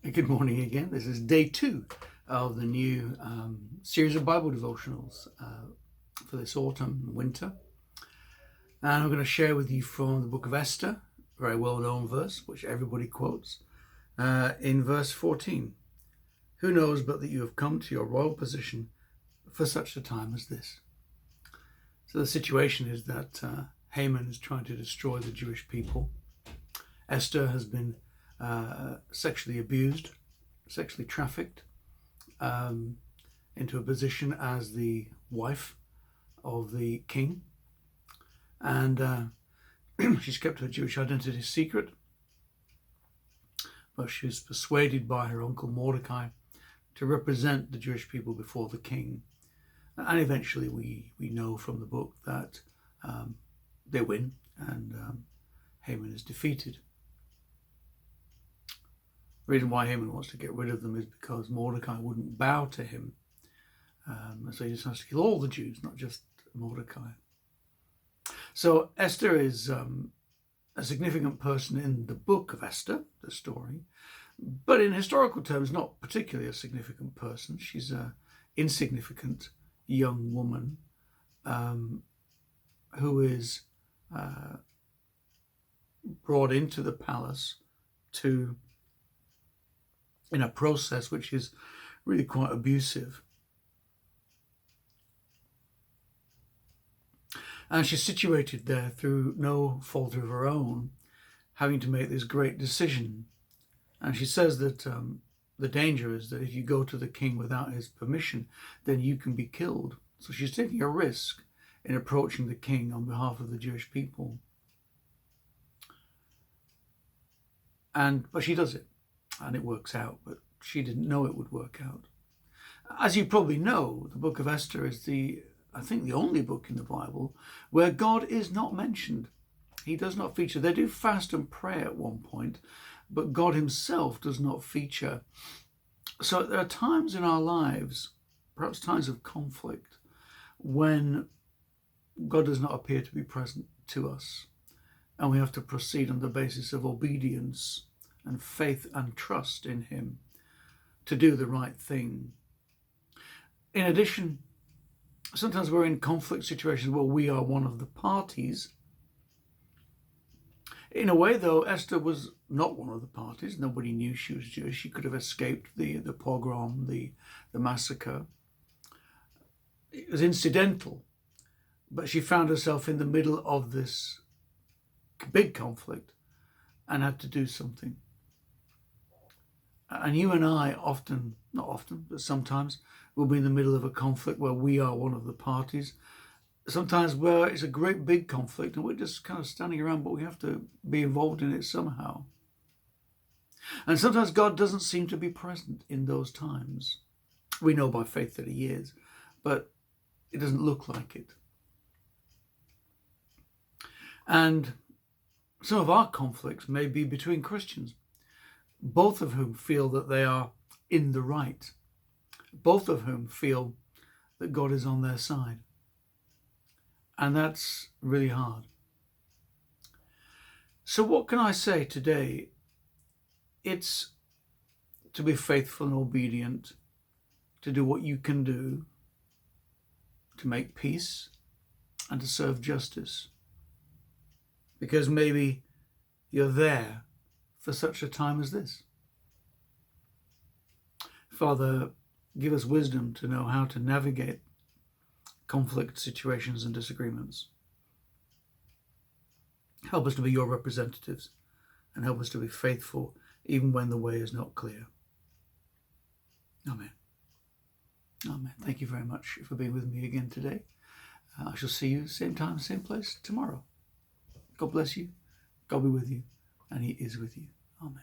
Good morning again. This is day 2 of the new series of Bible devotionals for this autumn and winter. And I'm going to share with you from the book of Esther, a very well-known verse, which everybody quotes, in verse 14. Who knows but that you have come to your royal position for such a time as this? So the situation is that Haman is trying to destroy the Jewish people. Esther has been sexually abused, sexually trafficked into a position as the wife of the king. And she's kept her Jewish identity secret, but she was persuaded by her uncle Mordecai to represent the Jewish people before the king. And eventually we know from the book that they win and Haman is defeated. The reason why Haman wants to get rid of them is because Mordecai wouldn't bow to him. And so he just has to kill all the Jews, not just Mordecai. So Esther is a significant person in the book of Esther, the story, but in historical terms, not particularly a significant person. She's an insignificant young woman who is brought into the palace in a process which is really quite abusive. And she's situated there through no fault of her own, having to make this great decision. And she says that the danger is that if you go to the king without his permission, then you can be killed. So she's taking a risk in approaching the king on behalf of the Jewish people. But she does it. And it works out, but she didn't know it would work out. As you probably know, the book of Esther is I think the only book in the Bible where God is not mentioned. He does not feature. They do fast and pray at one point, but God himself does not feature. So there are times in our lives, perhaps times of conflict, when God does not appear to be present to us, and we have to proceed on the basis of obedience and faith and trust in him to do the right thing. In addition, sometimes we're in conflict situations where we are one of the parties. In a way, though, Esther was not one of the parties. Nobody knew she was Jewish. She could have escaped the pogrom, the massacre. It was incidental, but she found herself in the middle of this big conflict and had to do something. And you and I often, not often, but sometimes, will be in the middle of a conflict where we are one of the parties. Sometimes where it's a great big conflict and we're just kind of standing around, but we have to be involved in it somehow. And sometimes God doesn't seem to be present in those times. We know by faith that he is, but it doesn't look like it. And some of our conflicts may be between Christians, both of whom feel that they are in the right, both of whom feel that God is on their side. And that's really hard. So what can I say today? It's to be faithful and obedient, to do what you can do to make peace and to serve justice. Because maybe you're there for such a time as this. Father, give us wisdom to know how to navigate conflict situations and disagreements. Help us to be your representatives and help us to be faithful even when the way is not clear. Amen. Amen. Thank you very much for being with me again today. I shall see you same time, same place tomorrow. God bless you. God be with you. And he is with you. Amen.